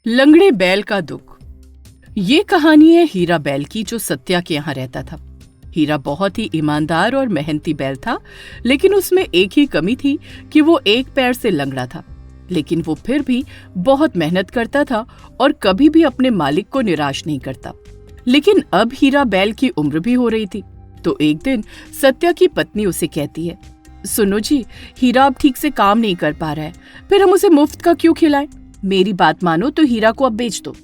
लंगड़े बैल का दुख। ये कहानी है हीरा बैल की, जो सत्या के यहाँ रहता था। हीरा बहुत ही ईमानदार और मेहनती बैल था, लेकिन उसमें एक ही कमी थी कि वो एक पैर से लंगड़ा था। लेकिन वो फिर भी बहुत मेहनत करता था और कभी भी अपने मालिक को निराश नहीं करता। लेकिन अब हीरा बैल की उम्र भी हो रही थी, तो एक दिन सत्या की पत्नी उसे कहती है, सुनो जी, हीरा अब ठीक से काम नहीं कर पा रहा है, फिर हम उसे मुफ्त का क्यों खिलाएं? मेरी बात मानो तो हीरा को अब बेच दो।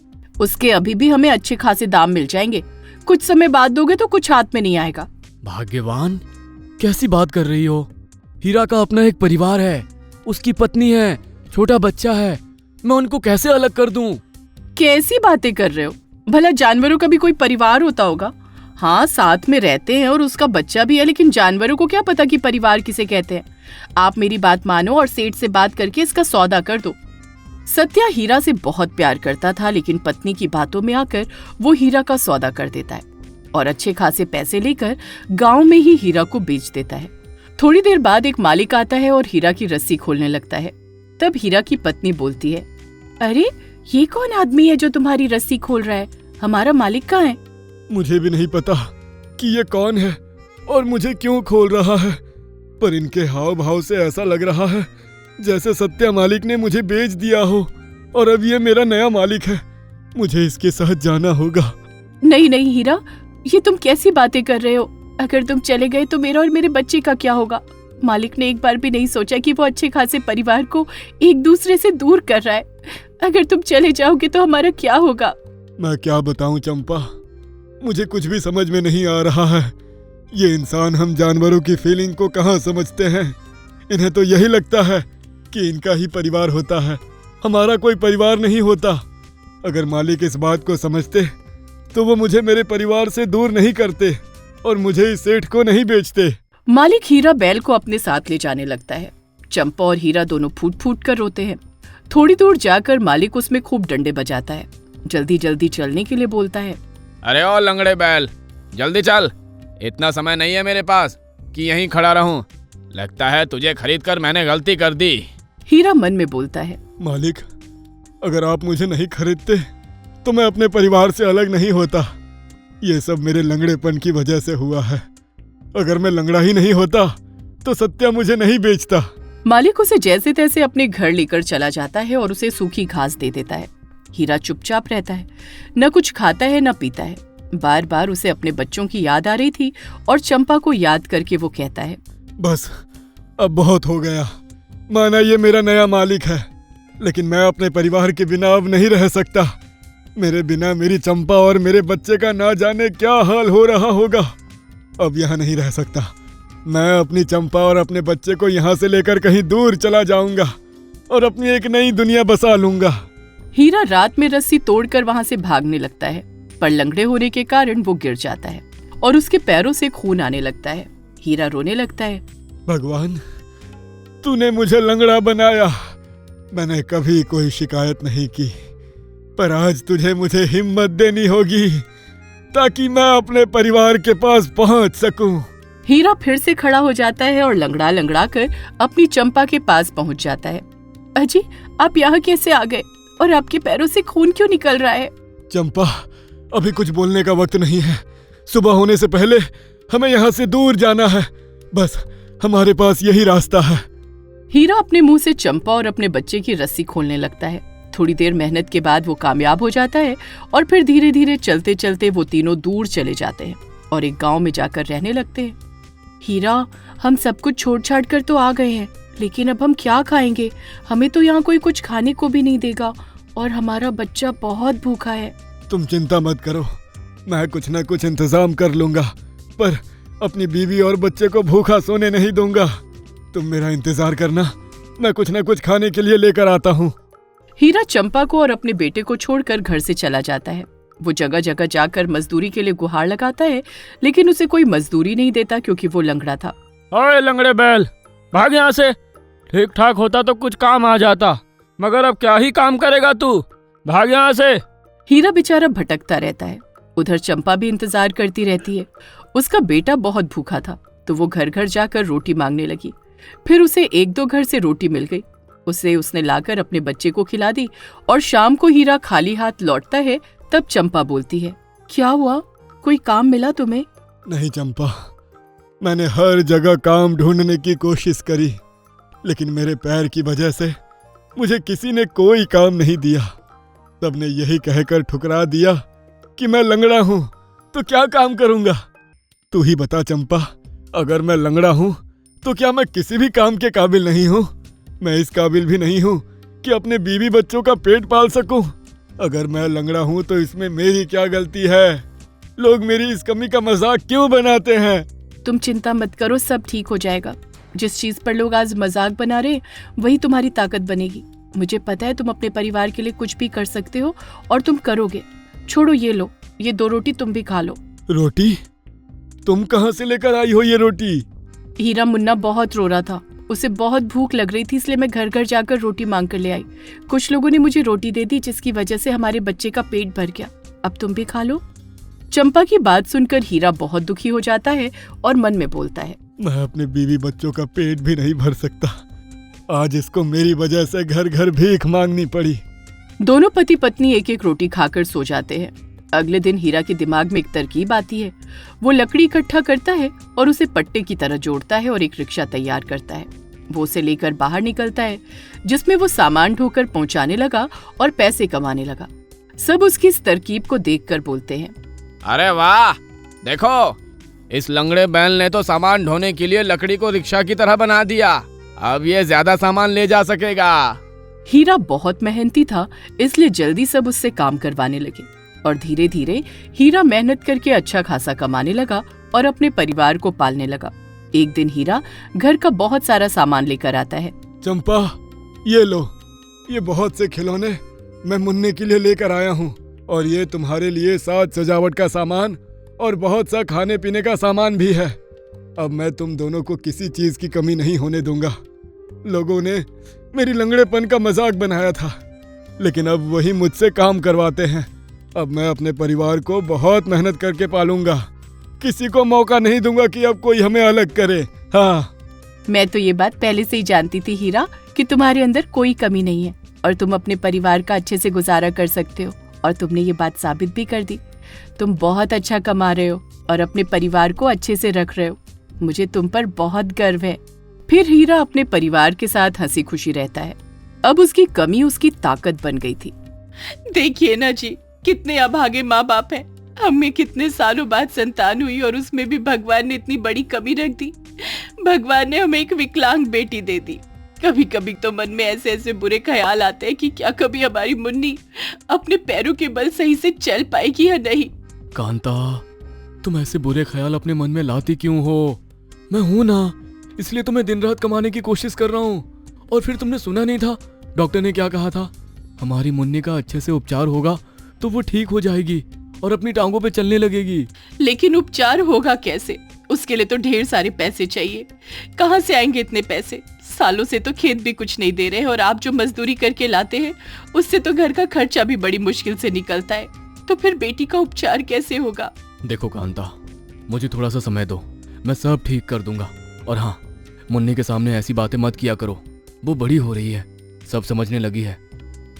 उसके अभी भी हमें अच्छे खासे दाम मिल जाएंगे। कुछ समय बाद दोगे तो कुछ हाथ में नहीं आएगा। भाग्यवान, कैसी बात कर रही हो? हीरा का अपना एक परिवार है, उसकी पत्नी है, छोटा बच्चा है। मैं उनको कैसे अलग कर दूं? कैसी बातें कर रहे हो? भला जानवरों का भी कोई परिवार होता होगा। हाँ, साथ में रहते हैं और उसका बच्चा भी है, लेकिन जानवरों को क्या पता कि परिवार किसे कहते हैं। आप मेरी बात मानो और सेठ से बात करके इसका सौदा कर दो। सत्या हीरा से बहुत प्यार करता था, लेकिन पत्नी की बातों में आकर वो हीरा का सौदा कर देता है और अच्छे खासे पैसे लेकर गांव में ही हीरा को बेच देता है। थोड़ी देर बाद एक मालिक आता है और हीरा की रस्सी खोलने लगता है। तब हीरा की पत्नी बोलती है, अरे ये कौन आदमी है जो तुम्हारी रस्सी खोल रहा है? हमारा मालिक कहाँ है? मुझे भी नहीं पता कि ये कौन है और मुझे क्यों खोल रहा है, पर इनके हाव भाव से ऐसा लग रहा है जैसे सत्या मालिक ने मुझे बेच दिया हो और अब ये मेरा नया मालिक है। मुझे इसके साथ जाना होगा। नहीं नहीं हीरा, ये तुम कैसी बातें कर रहे हो? अगर तुम चले गए तो मेरा और मेरे बच्चे का क्या होगा? मालिक ने एक बार भी नहीं सोचा कि वो अच्छे खासे परिवार को एक दूसरे से दूर कर रहा है। अगर तुम चले जाओगे तो हमारा क्या होगा? मैं क्या बताऊं चंपा, मुझे कुछ भी समझ में नहीं आ रहा है। ये इंसान हम जानवरों की फीलिंग को कहाँ समझते हैं। इन्हें तो यही लगता है कि इनका ही परिवार होता है, हमारा कोई परिवार नहीं होता। अगर मालिक इस बात को समझते तो वो मुझे मेरे परिवार से दूर नहीं करते और मुझे इस सेठ को नहीं बेचते। मालिक हीरा बैल को अपने साथ ले जाने लगता है। चंपा और हीरा दोनों फूट फूट कर रोते हैं। थोड़ी दूर जाकर मालिक उसमें खूब डंडे बजाता है। जल्दी जल्दी चलने के लिए बोलता है। अरे ओ लंगड़े बैल, जल्दी चल, इतना समय नहीं है मेरे पास कि यहीं खड़ा रहूं। लगता है तुझे खरीद कर मैंने गलती कर दी। हीरा मन में बोलता है, मालिक, अगर आप मुझे नहीं खरीदते तो मैं अपने परिवार से अलग नहीं होता। ये सब मेरे लंगड़ेपन की वजह से हुआ है। अगर मैं लंगड़ा ही नहीं होता तो सत्या मुझे नहीं बेचता। मालिक उसे जैसे तैसे अपने घर लेकर चला जाता है और उसे सूखी घास दे देता है। हीरा चुपचाप रहता है, न कुछ खाता है न पीता है। बार बार उसे अपने बच्चों की याद आ रही थी और चंपा को याद करके वो कहता है, बस अब बहुत हो गया। माना ये मेरा नया मालिक है, लेकिन मैं अपने परिवार के बिना अब नहीं रह सकता। मेरे बिना मेरी चंपा और मेरे बच्चे का ना जाने क्या हाल हो रहा होगा। अब यहाँ नहीं रह सकता। मैं अपनी चंपा और अपने बच्चे को यहाँ से लेकर कहीं दूर चला जाऊंगा और अपनी एक नई दुनिया बसा लूंगा। हीरा रात में रस्सी तोड़कर वहाँ से भागने लगता है, पर लंगड़े होने के कारण वो गिर जाता है और उसके पैरों से खून आने लगता है। हीरा रोने लगता है, भगवान, तूने मुझे लंगड़ा बनाया। मैंने कभी कोई शिकायत नहीं की, पर आज तुझे मुझे हिम्मत देनी होगी ताकि मैं अपने परिवार के पास पहुंच सकूं। हीरा फिर से खड़ा हो जाता है और लंगड़ा लंगड़ा कर अपनी चंपा के पास पहुंच जाता है। अजी, आप यहाँ कैसे आ गए और आपके पैरों से खून क्यों निकल रहा है? चंपा, अभी कुछ बोलने का वक्त नहीं है। सुबह होने से पहले हमें यहाँ से दूर जाना है। बस हमारे पास यही रास्ता है। हीरा अपने मुंह से चंपा और अपने बच्चे की रस्सी खोलने लगता है। थोड़ी देर मेहनत के बाद वो कामयाब हो जाता है और फिर धीरे धीरे चलते चलते वो तीनों दूर चले जाते हैं और एक गांव में जाकर रहने लगते हैं। हीरा, हम सब कुछ छोड़ छाड़ कर तो आ गए हैं, लेकिन अब हम क्या खाएंगे? हमें तो यहाँ कोई कुछ खाने को भी नहीं देगा और हमारा बच्चा बहुत भूखा है। तुम चिंता मत करो, मैं कुछ न कुछ इंतजाम कर लूंगा, पर अपनी बीवी और बच्चे को भूखा सोने नहीं दूंगा। तुम मेरा इंतजार करना, मैं कुछ न कुछ खाने के लिए लेकर आता हूँ। हीरा चंपा को और अपने बेटे को छोड़कर घर से चला जाता है। वो जगह जगह जाकर मजदूरी के लिए गुहार लगाता है, लेकिन उसे कोई मजदूरी नहीं देता क्योंकि वो लंगड़ा था। ओए लंगड़े बैल, भाग यहाँ से। ठीक ठाक होता तो कुछ काम आ जाता, मगर अब क्या ही काम करेगा तू? भाग यहाँ से। हीरा बेचारा भटकता रहता है। उधर चंपा भी इंतजार करती रहती है। उसका बेटा बहुत भूखा था, तो वो घर घर जाकर रोटी मांगने लगी। फिर उसे एक दो घर से रोटी मिल गई। उसे उसने लाकर अपने बच्चे को खिला दी और शाम को हीरा खाली हाथ लौटता है। तब चंपा बोलती है, क्या हुआ, कोई काम मिला तुम्हें? नहीं चंपा, मैंने हर जगह काम ढूंढने की कोशिश करी, लेकिन मेरे पैर की वजह से मुझे किसी ने कोई काम नहीं दिया। सबने यही कहकर ठुकरा दिया कि मैं लंगड़ा हूं, तो क्या काम करूंगा? तू ही बता चंपा, अगर मैं लंगड़ा हूं तो क्या मैं किसी भी काम के काबिल नहीं हूं? मैं इस काबिल भी नहीं हूं कि अपने बीवी बच्चों का पेट पाल सकूं। अगर मैं लंगड़ा हूं तो इसमें मेरी क्या गलती है? लोग मेरी इस कमी का मजाक क्यों बनाते हैं? तुम चिंता मत करो, सब ठीक हो जाएगा। जिस चीज पर लोग आज मजाक बना रहे वही तुम्हारी ताकत बनेगी। मुझे पता है तुम अपने परिवार के लिए कुछ भी कर सकते हो और तुम करोगे। छोड़ो, ये लो, ये 2 रोटी तुम भी खा लो। रोटी? तुम कहां से लेकर आई हो ये रोटी? हीरा मुन्ना बहुत रो रहा था, उसे बहुत भूख लग रही थी, इसलिए मैं घर घर जाकर रोटी मांग कर ले आई। कुछ लोगों ने मुझे रोटी दे दी, जिसकी वजह से हमारे बच्चे का पेट भर गया। अब तुम भी खा लो। चंपा की बात सुनकर हीरा बहुत दुखी हो जाता है और मन में बोलता है, मैं अपने बीवी बच्चों का पेट भी नहीं भर सकता। आज इसको मेरी वजह से घर घर भीख मांगनी पड़ी। दोनों पति पत्नी एक एक रोटी खाकर सो जाते हैं। अगले दिन हीरा के दिमाग में एक तरकीब आती है। वो लकड़ी इकट्ठा करता है और उसे पट्टे की तरह जोड़ता है और एक रिक्शा तैयार करता है। वो उसे लेकर बाहर निकलता है, जिसमें वो सामान ढोकर पहुंचाने लगा और पैसे कमाने लगा। सब उसकी इस तरकीब को देखकर बोलते हैं, अरे वाह, देखो, इस लंगड़े बैल ने तो सामान ढोने के लिए लकड़ी को रिक्शा की तरह बना दिया। अब ये ज्यादा सामान ले जा सकेगा। हीरा बहुत मेहनती था, इसलिए जल्दी सब उससे काम करवाने लगे और धीरे धीरे हीरा मेहनत करके अच्छा खासा कमाने लगा और अपने परिवार को पालने लगा। एक दिन हीरा घर का बहुत सारा सामान लेकर आता है। चंपा, ये लो, ये बहुत से खिलौने मैं मुन्ने के लिए लेकर आया हूँ, और ये तुम्हारे लिए साज सजावट का सामान और बहुत सा खाने पीने का सामान भी है। अब मैं तुम दोनों को किसी चीज की कमी नहीं होने दूंगा। लोगों ने मेरी लंगड़ेपन का मजाक बनाया था, लेकिन अब वही मुझसे काम करवाते हैं। अब मैं अपने परिवार को बहुत मेहनत करके पालूंगा। किसी को मौका नहीं दूंगा कि अब कोई हमें अलग करे। हाँ, मैं तो ये बात पहले से ही जानती थी हीरा कि तुम्हारे अंदर कोई कमी नहीं है और तुम अपने परिवार का अच्छे से गुजारा कर सकते हो, और तुमने ये बात साबित भी कर दी। तुम बहुत अच्छा कमा रहे हो और अपने परिवार को अच्छे से रख रहे हो। मुझे तुम पर बहुत गर्व है। फिर हीरा अपने परिवार के साथ हंसी खुशी रहता है। अब उसकी कमी उसकी ताकत बन गई थी। देखिए ना जी, कितने अभागे माँ बाप हैं। हमें कितने सालों बाद संतान हुई और उसमें भी भगवान ने इतनी बड़ी कमी रख दी। भगवान ने हमें एक विकलांग बेटी दे दी। कभी कभी तो मन में ऐसे ऐसे बुरे ख्याल आते हैं कि क्या कभी हमारी मुन्नी अपने पैरों के बल सही से चल पाएगी या नहीं। कांता, तुम ऐसे बुरे ख्याल अपने मन में लाती क्यों हो? मैं हूं ना, इसलिए तो मैं दिन रात कमाने की कोशिश कर रहा हूँ। और फिर तुमने सुना नहीं था डॉक्टर ने क्या कहा था? हमारी मुन्नी का अच्छे से उपचार होगा तो वो ठीक हो जाएगी और अपनी टांगों पे चलने लगेगी। लेकिन उपचार होगा कैसे? उसके लिए तो ढेर सारे पैसे चाहिए। कहाँ से आएंगे इतने पैसे? सालों से तो खेत भी कुछ नहीं दे रहे और आप जो मजदूरी करके लाते हैं उससे तो घर का खर्चा भी बड़ी मुश्किल से निकलता है। तो फिर बेटी का उपचार कैसे होगा? देखो कांता, मुझे थोड़ा सा समय दो, मैं सब ठीक कर दूंगा। और हाँ, मुन्नी के सामने ऐसी बातें मत किया करो। वो बड़ी हो रही है, सब समझने लगी है।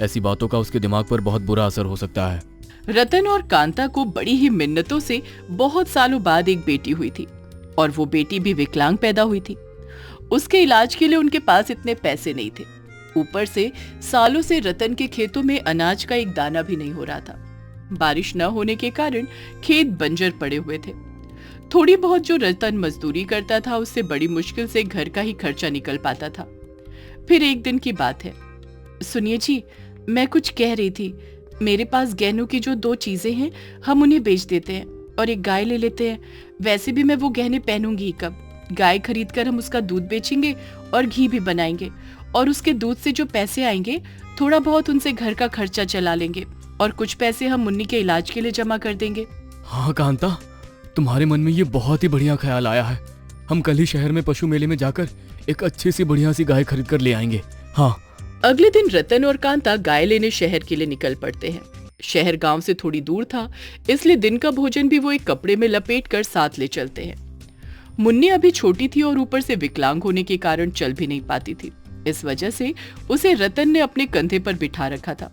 ऐसी बातों का उसके दिमाग पर बहुत बुरा असर हो सकता है। रतन और कांता को बड़ी ही मिन्नतों से बहुत सालों बाद एक बेटी हुई थी और वो बेटी भी विकलांग पैदा हुई थी। उसके इलाज के लिए उनके पास इतने पैसे नहीं थे। ऊपर से सालों से रतन के खेतों में अनाज का एक दाना भी नहीं हो रहा था। बारिश न होने के कारण खेत बंजर पड़े हुए थे। थोड़ी बहुत जो रतन मजदूरी करता था उससे बड़ी मुश्किल से घर का ही खर्चा निकल पाता था। फिर एक दिन की बात है। सुनिए जी, मैं कुछ कह रही थी। मेरे पास गहनों की जो 2 चीजें हैं, हम उन्हें बेच देते हैं और एक गाय ले लेते हैं। वैसे भी मैं वो गहने पहनूंगी कब। गाय खरीद कर हम उसका दूध बेचेंगे और घी भी बनाएंगे, और उसके दूध से जो पैसे आएंगे थोड़ा बहुत उनसे घर का खर्चा चला लेंगे और कुछ पैसे हम मुन्नी के इलाज के लिए जमा कर देंगे। हाँ कांता, तुम्हारे मन में ये बहुत ही बढ़िया ख्याल आया है। हम कल ही शहर में पशु मेले में जाकर एक अच्छी सी बढ़िया सी गाय खरीद कर ले आएंगे। हाँ। अगले दिन रतन और कांता गाय लेने शहर के लिए निकल पड़ते हैं। शहर गांव से थोड़ी दूर था, इसलिए दिन का भोजन भी वो एक कपड़े में लपेट कर साथ ले चलते हैं। मुन्नी अभी छोटी थी और ऊपर से विकलांग होने के कारण चल भी नहीं पाती थी। इस वजह से उसे रतन ने अपने कंधे पर बिठा रखा था।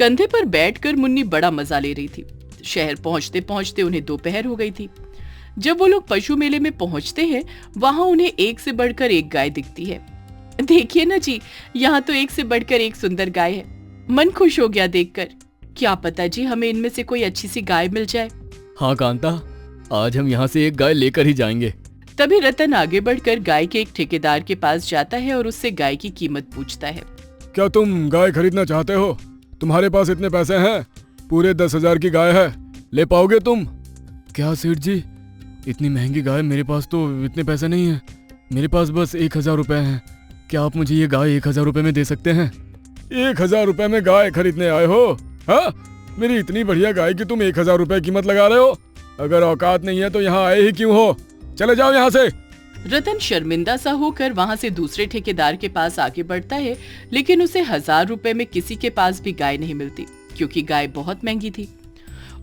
कंधे पर बैठकर मुन्नी बड़ा मजा ले रही थी। शहर पहुंचते पहुंचते उन्हें दोपहर हो गई थी। जब वो लोग पशु मेले में पहुंचते हैं, वहां उन्हें एक से बढ़कर एक गाय दिखती है। देखिए ना जी, यहाँ तो एक से बढ़कर एक सुंदर गाय है। मन खुश हो गया देखकर। क्या पता जी, हमें इनमें से कोई अच्छी सी गाय मिल जाए। हाँ कांता, आज हम यहाँ से एक गाय लेकर ही जाएंगे। तभी रतन आगे बढ़कर गाय के एक ठेकेदार के पास जाता है और उससे गाय की कीमत पूछता है। क्या तुम गाय खरीदना चाहते हो? तुम्हारे पास इतने पैसे हैं? पूरे 10,000 की गाय है, ले पाओगे तुम? क्या सेठ जी, इतनी महंगी गाय? मेरे पास तो इतने पैसे नहीं है। मेरे पास बस 1,000 रुपए हैं। क्या आप मुझे ये गाय 1,000 रुपए में दे सकते हैं? 1,000 रुपए में गाय खरीदने आए हो? हाँ, मेरी इतनी बढ़िया गाय की तुम 1,000 रुपए कीमत लगा रहे हो? अगर औकात नहीं है तो यहाँ आए ही क्यों हो? चले जाओ यहाँ से। रतन शर्मिंदा सा होकर वहाँ से दूसरे ठेकेदार के पास आगे बढ़ता है, लेकिन उसे 1,000 रुपए में किसी के पास भी गाय नहीं मिलती, क्योंकि गाय बहुत महंगी थी।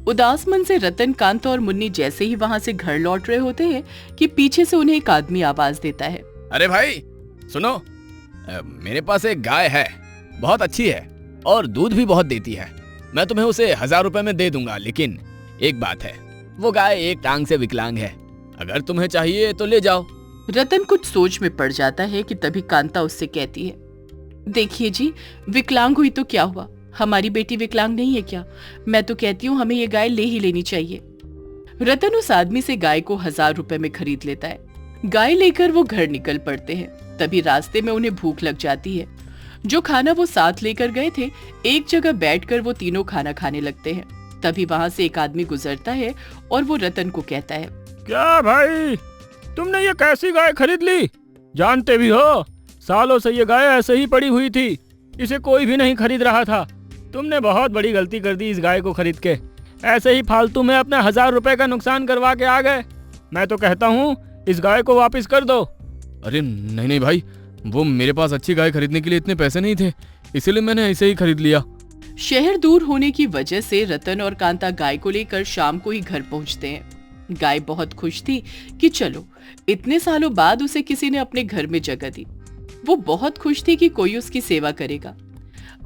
उदास मन से रतन, कांता और मुन्नी जैसे ही वहाँ से घर लौट रहे होते हैं कि पीछे से उन्हें एक आदमी आवाज देता है। अरे भाई सुनो, मेरे पास एक गाय है, बहुत अच्छी है और दूध भी बहुत देती है। मैं तुम्हें उसे 1,000 रुपए में दे दूंगा, लेकिन एक बात है, वो गाय एक टांग से विकलांग है। अगर तुम्हें चाहिए तो ले जाओ। रतन कुछ सोच में पड़ जाता है कि तभी कांता उससे कहती है, देखिए जी, विकलांग हुई तो क्या हुआ? हमारी बेटी विकलांग नहीं है क्या? मैं तो कहती हूँ हमें ये गाय ले ही लेनी चाहिए। रतन उस आदमी से गाय को 1,000 रुपए में खरीद लेता है। गाय लेकर वो घर निकल पड़ते हैं। तभी रास्ते में उन्हें भूख लग जाती है। जो खाना वो साथ लेकर गए थे, एक जगह बैठकर वो तीनों खाना खाने लगते हैं। तभी वहाँ से एक आदमी गुजरता है और वो रतन को कहता है, क्या भाई, तुमने ये कैसी गाय खरीद ली? जानते भी हो, सालों से ये गाय ऐसे ही पड़ी हुई थी, इसे कोई भी नहीं खरीद रहा था। तुमने बहुत बड़ी गलती कर दी इस गाय को खरीद के। ऐसे ही फालतू में अपने 1,000 रुपए का नुकसान करवा के आ गए। मैं तो कहता हूँ इस गाय को वापस कर दो। अरे नहीं नहीं भाई, वो मेरे पास अच्छी गाय खरीदने के लिए इतने पैसे नहीं थे, इसीलिए मैंने ऐसे ही खरीद लिया। शहर दूर होने की वजह से रतन और कांता गाय को लेकर शाम को ही घर पहुंचते हैं। गाय बहुत खुश थी कि चलो, इतने सालों बाद उसे किसी ने अपने घर में जगह दी। वो बहुत खुश थी कि कोई उसकी सेवा करेगा।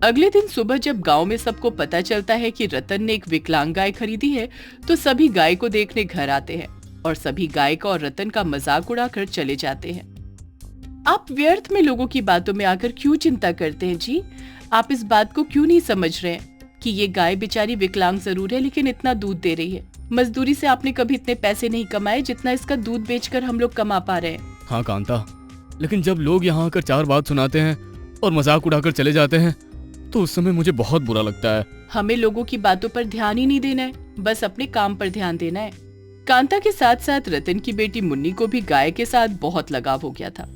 अगले दिन सुबह जब गांव में सबको पता चलता है कि रतन ने एक विकलांग गाय खरीदी है, तो सभी गाय को देखने घर आते हैं और सभी गाय का और रतन का मजाक उड़ाकर चले जाते हैं। आप व्यर्थ में लोगों की बातों में आकर क्यों चिंता करते हैं जी? आप इस बात को क्यों नहीं समझ रहे हैं कि ये गाय बेचारी विकलांग जरूर है, लेकिन इतना दूध दे रही है। मजदूरी से आपने कभी इतने पैसे नहीं कमाए जितना इसका दूध बेचकर हम लोग कमा पा रहे हैं। हाँ कांता, लेकिन जब लोग यहाँ आकर 4 बात सुनाते हैं और मजाक उड़ाकर चले जाते हैं, तो उस समय मुझे बहुत बुरा लगता है। हमें लोगों की बातों पर ध्यान ही नहीं देना है, बस अपने काम पर ध्यान देना है। कांता के साथ साथ रतन की बेटी मुन्नी को भी गाय के साथ बहुत लगाव हो गया था।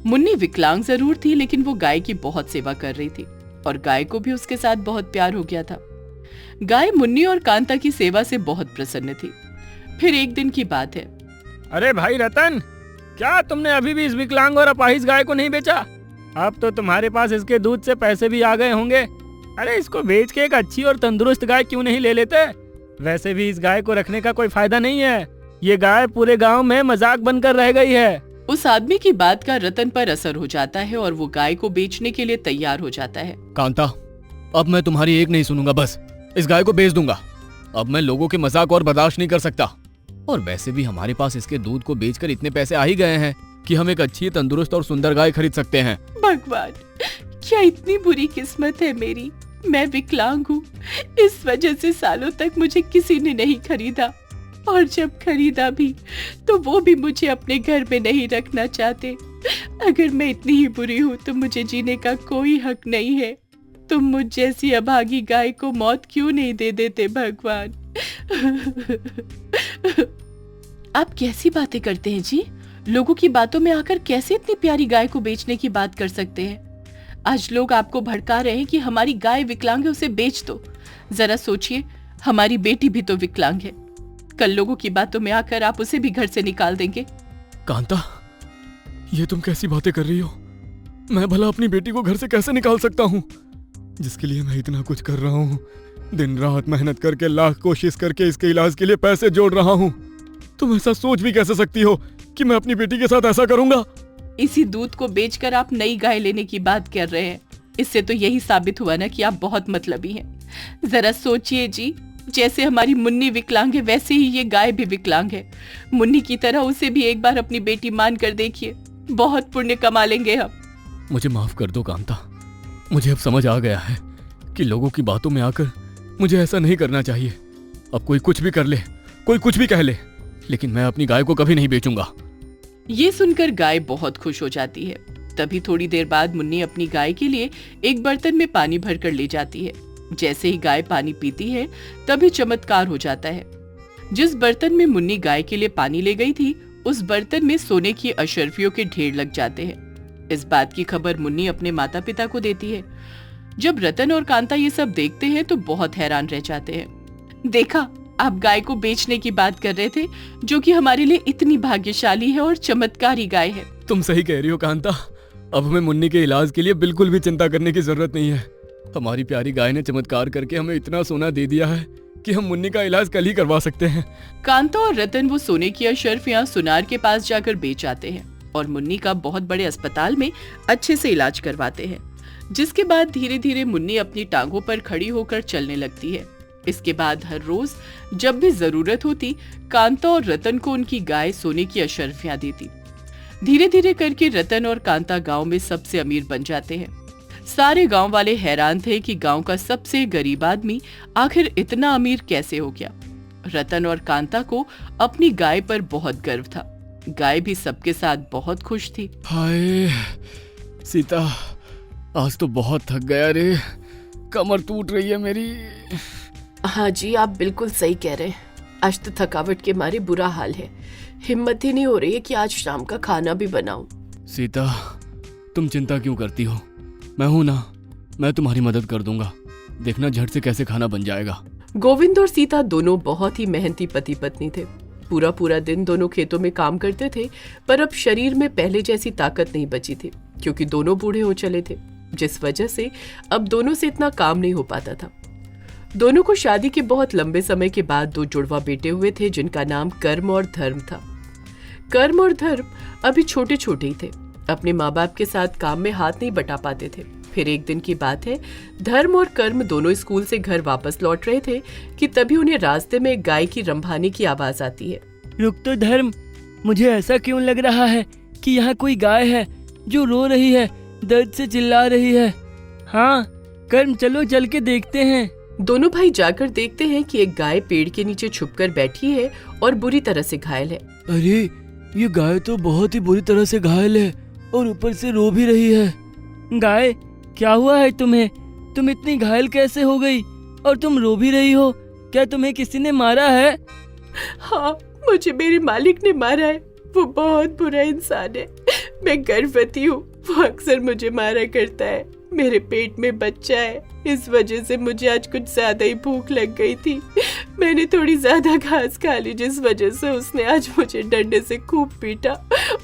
मुन्नी विकलांग जरूर थी, लेकिन वो गाय की बहुत सेवा कर रही थी और गाय को भी उसके साथ बहुत प्यार हो गया था। गाय मुन्नी और कांता की सेवा से बहुत प्रसन्न थी। फिर एक दिन की बात है। अरे भाई रतन, क्या तुमने अभी भी इस विकलांग और अपाहिज गाय को नहीं बेचा? अब तो तुम्हारे पास इसके दूध से पैसे भी आ गए होंगे। अरे इसको बेच के एक अच्छी और तंदुरुस्त गाय क्यों नहीं ले लेते? वैसे भी इस गाय को रखने का कोई फायदा नहीं है। ये गाय पूरे गांव में मजाक बनकर रह गई है। उस आदमी की बात का रतन पर असर हो जाता है और वो गाय को बेचने के लिए तैयार हो जाता है। कांता, अब मैं तुम्हारी एक नहीं सुनूंगा, बस इस गाय को बेच दूंगा। अब मैं लोगों के मजाक और बर्दाश्त नहीं कर सकता। और वैसे भी हमारे पास इसके दूध को बेचकर इतने पैसे आ ही गए हैं कि हम एक अच्छी, तंदुरुस्त और सुंदर गाय खरीद सकते हैं। भगवान, क्या इतनी बुरी किस्मत है मेरी। मैं विकलांग हूँ, इस वजह से सालों तक मुझे किसी ने नहीं खरीदा, और जब खरीदा भी तो वो भी मुझे अपने घर में नहीं रखना चाहते। अगर मैं इतनी ही बुरी हूँ तो मुझे जीने का कोई हक नहीं है। तुम मुझ जैसी अभागी गाय को मौत क्यों नहीं दे देते भगवान? आप कैसी बातें करते हैं जी? लोगों की बातों में आकर कैसे इतनी प्यारी गाय को बेचने की बात कर सकते हैं? आज लोग आपको भड़का रहे हैं कि हमारी गाय विकलांग है, उसे बेच दो। जरा सोचिए, हमारी बेटी भी तो विकलांग है। कल लोगों की बातों में आकर आप उसे भी घर से निकाल देंगे। कांता, ये तुम कैसी बातें कर रही हो? मैं भला अपनी बेटी को घर से कैसे निकाल सकता हूँ, जिसके लिए मैं इतना कुछ कर रहा हूँ। दिन रात मेहनत करके, लाख कोशिश करके इसके इलाज के लिए पैसे जोड़ रहा हूँ। तुम ऐसा सोच भी कैसे सकती हो कि मैं अपनी बेटी के साथ ऐसा करूंगा? इसी दूध को बेचकर आप नई गाय लेने की बात कर रहे हैं। इससे तो यही साबित हुआ ना कि आप बहुत मतलबी हैं। जरा सोचिए जी, जैसे हमारी मुन्नी विकलांग है वैसे ही ये गाय भी विकलांग है। मुन्नी की तरह उसे भी एक बार अपनी बेटी मान कर देखिए, बहुत पुण्य कमा लेंगे हम। मुझे माफ कर दो कांता, मुझे अब समझ आ गया है कि लोगों की बातों में आकर मुझे ऐसा नहीं करना चाहिए। अब कोई कुछ भी कर ले, कोई कुछ भी कह ले, लेकिन मैं अपनी गाय को कभी नहीं बेचूंगा। ये सुनकर गाय बहुत खुश हो जाती है। तभी थोड़ी देर बाद मुन्नी अपनी गाय के लिए एक बर्तन में पानी भरकर ले जाती है। जैसे ही गाय पानी पीती है तभी चमत्कार हो जाता है। जिस बर्तन में मुन्नी गाय के लिए पानी ले गई थी उस बर्तन में सोने की अशर्फियों के ढेर लग जाते हैं। इस बात की खबर मुन्नी अपने माता पिता को देती है। जब रतन और कांता ये सब देखते हैं तो बहुत हैरान रह जाते हैं। देखा, आप गाय को बेचने की बात कर रहे थे, जो कि हमारे लिए इतनी भाग्यशाली है और चमत्कारी गाय है। तुम सही कह रही हो कांता, अब हमें मुन्नी के इलाज के लिए बिल्कुल भी चिंता करने की जरूरत नहीं है। हमारी प्यारी गाय ने चमत्कार करके हमें इतना सोना दे दिया है कि हम मुन्नी का इलाज कल ही करवा सकते हैं। कांता और रतन वो सोने की अशर्फियां सुनार के पास जाकर बेच आते हैं और मुन्नी का बहुत बड़े अस्पताल में अच्छे से इलाज करवाते हैं। जिसके बाद धीरे धीरे मुन्नी अपनी टांगों पर खड़ी होकर चलने लगती है। इसके बाद हर रोज जब भी जरूरत होती, कांता और रतन को उनकी गाय सोने की अशर्फियां देती। धीरे धीरे करके रतन और कांता गांव में सबसे अमीर बन जाते हैं। सारे गांव वाले हैरान थे कि गांव का सबसे गरीब आदमी आखिर इतना अमीर कैसे हो गया। रतन और कांता को अपनी गाय पर बहुत गर्व था। गाय भी सबके साथ बहुत खुश थी। हाय सीता, आज तो बहुत थक गया रे, कमर टूट रही है मेरी। हाँ जी, आप बिल्कुल सही कह रहे हैं। आज तो थकावट के मारे बुरा हाल है। हिम्मत ही नहीं हो रही है कि आज शाम का खाना भी बनाऊं। सीता, तुम चिंता क्यों करती हो? मैं हूं ना, मैं तुम्हारी मदद कर दूंगा। देखना झट से कैसे खाना बन जाएगा। गोविंद और सीता दोनों बहुत ही मेहनती पति पत्नी थे। पूरा पूरा दिन दोनों खेतों में काम करते थे, पर अब शरीर में पहले जैसी ताकत नहीं बची थी, क्योंकि दोनों बूढ़े हो चले थे, जिस वजह से अब दोनों से इतना काम नहीं हो पाता था। दोनों को शादी के बहुत लंबे समय के बाद 2 जुड़वा बेटे हुए थे, जिनका नाम कर्म और धर्म था। कर्म और धर्म अभी छोटे छोटे ही थे, अपने माँ बाप के साथ काम में हाथ नहीं बटा पाते थे। फिर एक दिन की बात है, धर्म और कर्म दोनों स्कूल से घर वापस लौट रहे थे कि तभी उन्हें रास्ते में एक गाय की रंभाने की आवाज आती है। रुक तो धर्म, मुझे ऐसा क्यों लग रहा है कि यहाँ कोई गाय है जो रो रही है, दर्द से चिल्ला रही है। हाँ कर्म, चलो चल के देखते हैं। दोनों भाई जाकर देखते हैं कि एक गाय पेड़ के नीचे छुपकर बैठी है और बुरी तरह से घायल है। अरे ये गाय तो बहुत ही बुरी तरह से घायल है और ऊपर से रो भी रही है। गाय, क्या हुआ है तुम्हें? तुम इतनी घायल कैसे हो गई और तुम रो भी रही हो? क्या तुम्हें किसी ने मारा है? हाँ, मुझे मेरे मालिक ने मारा है। वो बहुत बुरा इंसान है। मैं गर्भवती हूँ, वो अक्सर मुझे मारा करता है। मेरे पेट में बच्चा है, इस वजह से मुझे आज कुछ ज्यादा ही भूख लग गई थी। मैंने थोड़ी ज्यादा घास खा ली, जिस वजह से उसने आज मुझे डंडे से खूब पीटा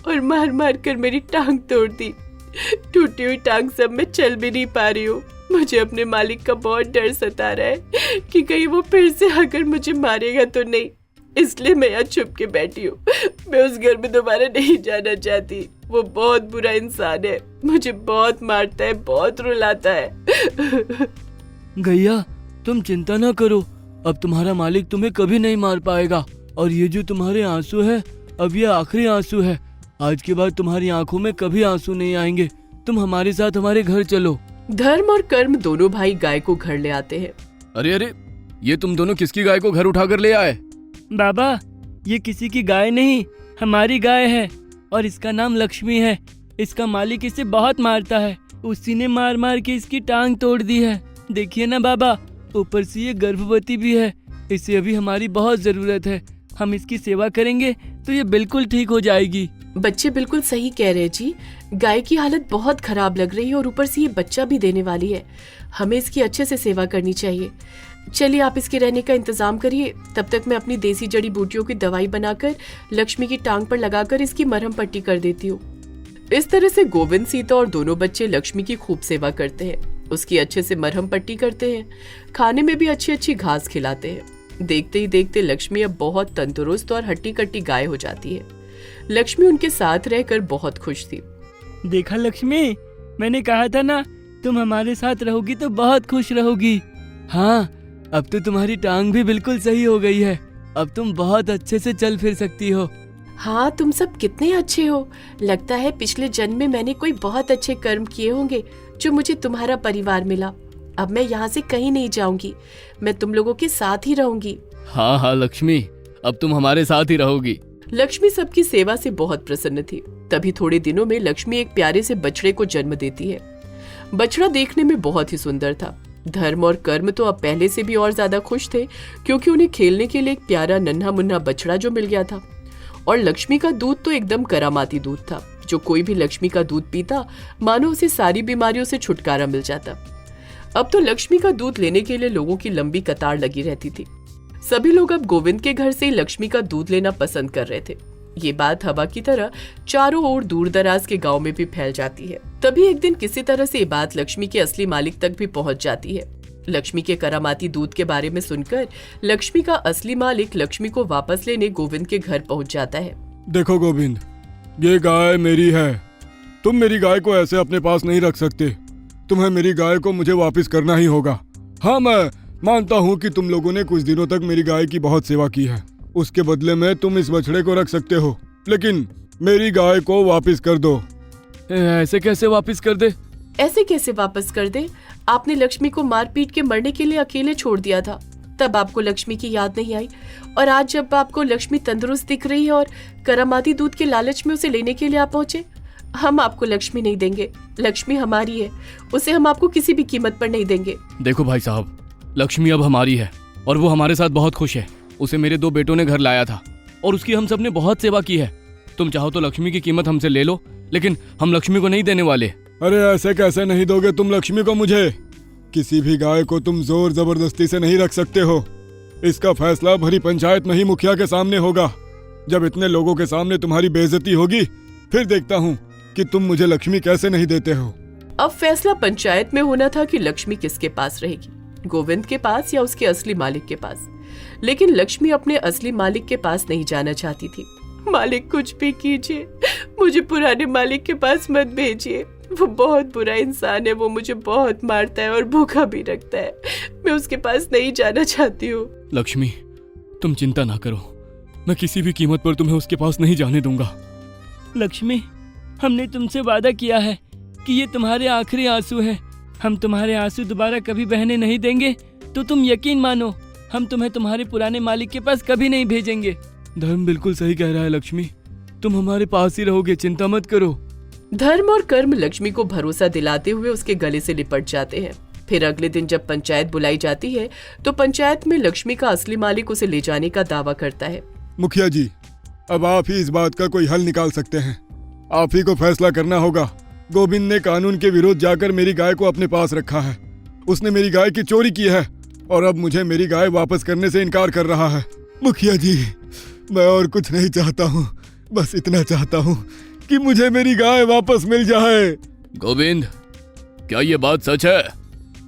और मार मार कर मेरी टांग तोड़ दी। टूटी हुई टांग सब मैं चल भी नहीं पा रही हूँ। मुझे अपने मालिक का बहुत डर सता रहा है कि कहीं वो फिर से आकर मुझे मारेगा तो नहीं, इसलिए मैं यहाँ छुप के बैठी हूँ। मैं उस घर में दोबारा नहीं जाना चाहती। वो बहुत बुरा इंसान है, मुझे बहुत मारता है, बहुत रुलाता है। गैया, तुम चिंता ना करो, अब तुम्हारा मालिक तुम्हें कभी नहीं मार पाएगा। और ये जो तुम्हारे आंसू है, अब ये आखिरी आंसू है। आज के बाद तुम्हारी आंखों में कभी आंसू नहीं आएंगे। तुम हमारे साथ हमारे घर चलो। धर्म और कर्म दोनों भाई गाय को घर ले आते हैं। अरे अरे, ये तुम दोनों किसकी गाय को घर उठाकर ले आए? बाबा, ये किसी की गाय नहीं, हमारी गाय है और इसका नाम लक्ष्मी है। इसका मालिक इसे बहुत मारता है, उसी ने मार मार के इसकी टांग तोड़ दी है। देखिए ना बाबा, ऊपर से ये गर्भवती भी है। इसे अभी हमारी बहुत जरूरत है। हम इसकी सेवा करेंगे तो ये बिल्कुल ठीक हो जाएगी। बच्चे बिल्कुल सही कह रहे हैं जी। गाय की हालत बहुत खराब लग रही है और ऊपर से ये बच्चा भी देने वाली है। हमें इसकी अच्छे से सेवा करनी चाहिए। चलिए, आप इसके रहने का इंतजाम करिए, तब तक मैं अपनी देसी जड़ी बूटियों की दवाई बनाकर लक्ष्मी की टांग पर लगाकर इसकी मरहम पट्टी कर देती हूँ। इस तरह से गोविंद, सीता और दोनों बच्चे लक्ष्मी की खूब सेवा करते हैं। उसकी अच्छे से मरहम पट्टी करते हैं, खाने में भी अच्छी अच्छी घास खिलाते हैं। देखते ही देखते लक्ष्मी अब बहुत तंदुरुस्त और हट्टी कट्टी गाय हो जाती है। लक्ष्मी उनके साथ रहकर बहुत खुश थी। देखा लक्ष्मी, मैंने कहा था ना, तुम हमारे साथ रहोगी तो बहुत खुश रहोगी। हाँ, अब तो तुम्हारी टांग भी बिल्कुल सही हो गई है। अब तुम बहुत अच्छे से चल फिर सकती हो। हाँ, तुम सब कितने अच्छे हो। लगता है पिछले जन्म में मैंने कोई बहुत अच्छे कर्म किए होंगे जो मुझे तुम्हारा परिवार मिला। अब मैं यहाँ से कहीं नहीं जाऊंगी, मैं तुम लोगों के साथ ही रहूंगी। हाँ हाँ लक्ष्मी, अब तुम हमारे साथ ही रहोगी। लक्ष्मी सबकी सेवा से बहुत प्रसन्न थी। तभी थोड़े दिनों में लक्ष्मी एक प्यारे से बछड़े को जन्म देती है। बछड़ा देखने में बहुत ही सुंदर था। धर्म और कर्म तो अब पहले से भी और ज्यादा खुश थे, क्योंकि उन्हें खेलने के लिए एक प्यारा नन्हा मुन्ना बछड़ा जो मिल गया था। और लक्ष्मी का दूध तो एकदम करामाती दूध था। जो कोई भी लक्ष्मी का दूध पीता, मानो उसे सारी बीमारियों से छुटकारा मिल जाता। अब तो लक्ष्मी का दूध लेने के लिए लोगों की लंबी कतार लगी रहती थी। सभी लोग अब गोविंद के घर से ही लक्ष्मी का दूध लेना पसंद कर रहे थे। ये बात हवा की तरह चारों ओर दूर दराज के गांव में भी फैल जाती है। तभी एक दिन किसी तरह से ये बात लक्ष्मी के असली मालिक तक भी पहुंच जाती है। लक्ष्मी के करामाती दूध के बारे में सुनकर लक्ष्मी का असली मालिक लक्ष्मी को वापस लेने गोविंद के घर पहुंच जाता है। देखो गोविंद, ये गाय मेरी है। तुम मेरी गाय को ऐसे अपने पास नहीं रख सकते। तुम्हें मेरी गाय को मुझे वापस करना ही होगा। हाँ, मैं मानता हूँ कि तुम लोगों ने कुछ दिनों तक मेरी गाय की बहुत सेवा की है। उसके बदले में तुम इस बछड़े को रख सकते हो, लेकिन मेरी गाय को वापस कर दो। ऐसे कैसे वापस कर दे? ऐसे कैसे वापस कर दे? आपने लक्ष्मी को मार पीट के मरने के लिए अकेले छोड़ दिया था। तब आपको लक्ष्मी की याद नहीं आई, और आज जब आपको लक्ष्मी तंदुरुस्त दिख रही है और करामाती दूध के लालच में उसे लेने के लिए आप पहुंचे। हम आपको लक्ष्मी नहीं देंगे। लक्ष्मी हमारी है, उसे हम आपको किसी भी कीमत पर नहीं देंगे। देखो भाई साहब, लक्ष्मी अब हमारी है और वो हमारे साथ बहुत खुश है। उसे मेरे 2 बेटों ने घर लाया था और उसकी हम सब ने बहुत सेवा की है। तुम चाहो तो लक्ष्मी की कीमत हमसे ले लो, लेकिन हम लक्ष्मी को नहीं देने वाले। अरे ऐसे कैसे नहीं दोगे तुम लक्ष्मी को मुझे? किसी भी गाय को तुम जोर जबरदस्ती से नहीं रख सकते हो। इसका फैसला भरी पंचायत में ही मुखिया के सामने होगा। जब इतने लोगों के सामने तुम्हारी बेइज्जती होगी, फिर देखता हूँ कि तुम मुझे लक्ष्मी कैसे नहीं देते हो। अब फैसला पंचायत में होना था कि लक्ष्मी किसके पास रहेगी, गोविंद के पास या उसके असली मालिक के पास। लेकिन लक्ष्मी अपने असली मालिक के पास नहीं जाना चाहती थी। मालिक कुछ भी कीजिए, मुझे पुराने मालिक के पास मत भेजिए। वो बहुत बुरा इंसान है, वो मुझे बहुत मारता है और भूखा भी रखता है। मैं उसके पास नहीं जाना चाहती हूँ। लक्ष्मी, तुम चिंता ना करो, मैं किसी भी कीमत पर तुम्हें उसके पास नहीं जाने दूंगा। लक्ष्मी, हमने तुमसे वादा किया है कि ये तुम्हारे आखिरी आंसू हैं। हम तुम्हारे आंसू दोबारा कभी बहने नहीं देंगे, तो तुम यकीन मानो हम तुम्हें तुम्हारे पुराने मालिक के पास कभी नहीं भेजेंगे। धर्म बिल्कुल सही कह रहा है लक्ष्मी, तुम हमारे पास ही रहोगे, चिंता मत करो। धर्म और कर्म लक्ष्मी को भरोसा दिलाते हुए उसके गले से लिपट जाते हैं। फिर अगले दिन जब पंचायत बुलाई जाती है, तो पंचायत में लक्ष्मी का असली मालिक उसे ले जाने का दावा करता है। मुखिया जी, अब आप ही इस बात का कोई हल निकाल सकते हैं। आप ही को फैसला करना होगा। गोविंद ने कानून के विरुद्ध जाकर मेरी गाय को अपने पास रखा है। उसने मेरी गाय की चोरी की है और अब मुझे मेरी गाय वापस करने से इनकार कर रहा है। मुखिया जी, मैं और कुछ नहीं चाहता हूँ, बस इतना चाहता हूँ कि मुझे मेरी गाय वापस मिल जाए। गोविंद, क्या ये बात सच है?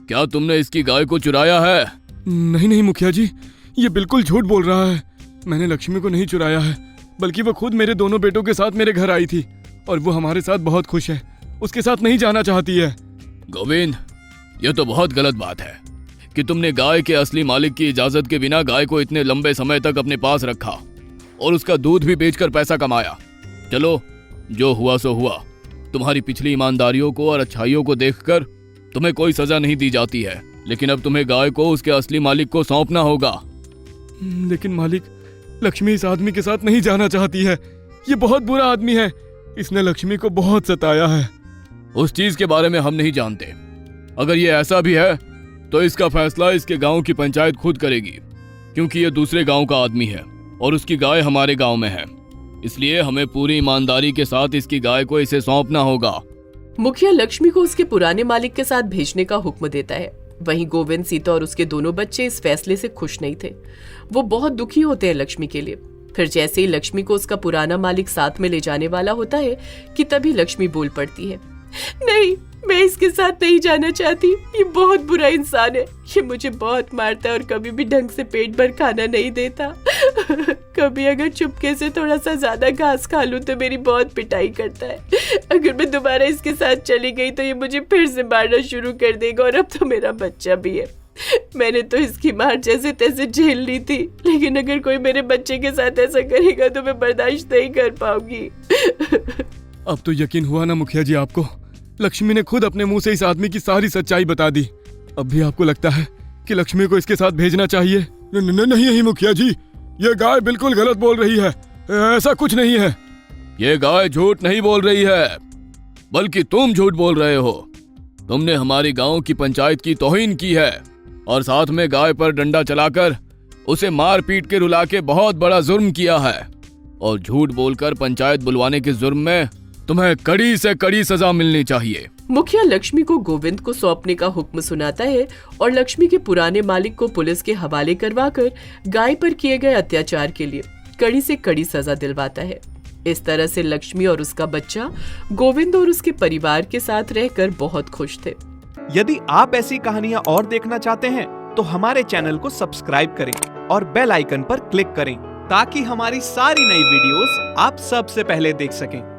क्या तुमने इसकी गाय को चुराया है? नहीं नहीं मुखिया जी, ये बिल्कुल झूठ बोल रहा है। मैंने लक्ष्मी को नहीं चुराया है, बल्कि वो खुद मेरे दोनों बेटों के साथ मेरे घर आई थी और वो हमारे साथ बहुत खुश है। उसके साथ नहीं जाना चाहती है। गोविंद, ये तो बहुत गलत बात है कि तुमने गाय के असली मालिक की इजाजत के बिना गाय को इतने लंबे समय तक अपने पास रखा और उसका दूध भी बेचकर पैसा कमाया। चलो, जो हुआ सो हुआ। तुम्हारी पिछली ईमानदारियों को और अच्छाइयों को देखकर तुम्हें कोई सजा नहीं दी जाती है, लेकिन अब तुम्हें गाय को उसके असली मालिक को सौंपना होगा। लेकिन मालिक, लक्ष्मी इस आदमी के साथ नहीं जाना चाहती है। ये बहुत बुरा आदमी है, इसने लक्ष्मी को बहुत सताया है। उस चीज के बारे में हम नहीं जानते। अगर ये ऐसा भी है तो इसका फैसला इसके गांव की पंचायत खुद करेगी, क्योंकि ये दूसरे गांव का आदमी है और उसकी गाय हमारे गांव में है। इसलिए हमें पूरी ईमानदारी के साथ इसकी गाय को इसे सौंपना होगा। मुखिया लक्ष्मी को उसके पुराने मालिक के साथ भेजने का हुक्म देता है। वहीं गोविंद, सीता और उसके दोनों बच्चे इस फैसले से खुश नहीं थे। वो बहुत दुखी होते हैं लक्ष्मी के लिए। फिर जैसे ही लक्ष्मी को उसका पुराना मालिक साथ में ले जाने वाला होता है कि तभी लक्ष्मी बोल पड़ती है, नहीं, मैं इसके साथ नहीं जाना चाहती। ये बहुत बुरा इंसान है। ये मुझे बहुत मारता है और कभी भी ढंग से पेट भर खाना नहीं देता। कभी अगर चुपके से थोड़ा सा ज्यादा घास खा लूं तो मेरी बहुत पिटाई करता है। अगर मैं दोबारा इसके साथ चली गई तो ये मुझे फिर से मारना शुरू कर देगा और अब तो मेरा बच्चा भी है। मैंने तो इसकी मार जैसे तैसे झेल ली थी, लेकिन अगर कोई मेरे बच्चे के साथ ऐसा करेगा तो मैं बर्दाश्त नहीं कर पाऊंगी। अब तो यकीन हुआ ना मुखिया जी आपको? लक्ष्मी ने खुद अपने मुंह से इस आदमी की सारी सच्चाई बता दी। अब भी आपको लगता है कि लक्ष्मी को इसके साथ भेजना चाहिए? नहीं मुखिया जी, ये गाय बिल्कुल गलत बोल रही है। ऐसा कुछ नहीं है। ये गाय झूठ नहीं बोल रही है, बल्कि तुम झूठ बोल रहे हो। तुमने हमारी गांव की पंचायत की तौहीन की है और साथ में गाय पर डंडा चलाकर उसे मार पीट के रुला के बहुत बड़ा जुर्म किया है। और झूठ बोलकर पंचायत बुलवाने के जुर्म में तुम्हें कड़ी से कड़ी सजा मिलनी चाहिए। मुखिया लक्ष्मी को गोविंद को सौंपने का हुक्म सुनाता है और लक्ष्मी के पुराने मालिक को पुलिस के हवाले करवाकर गाय पर किए गए अत्याचार के लिए कड़ी से कड़ी सजा दिलवाता है। इस तरह से लक्ष्मी और उसका बच्चा गोविंद और उसके परिवार के साथ रहकर बहुत खुश थे। यदि आप ऐसी कहानियां और देखना चाहते हैं तो हमारे चैनल को सब्सक्राइब करें और बेल आइकन पर क्लिक करें ताकि हमारी सारी नई वीडियोस आप सबसे पहले देख सकें।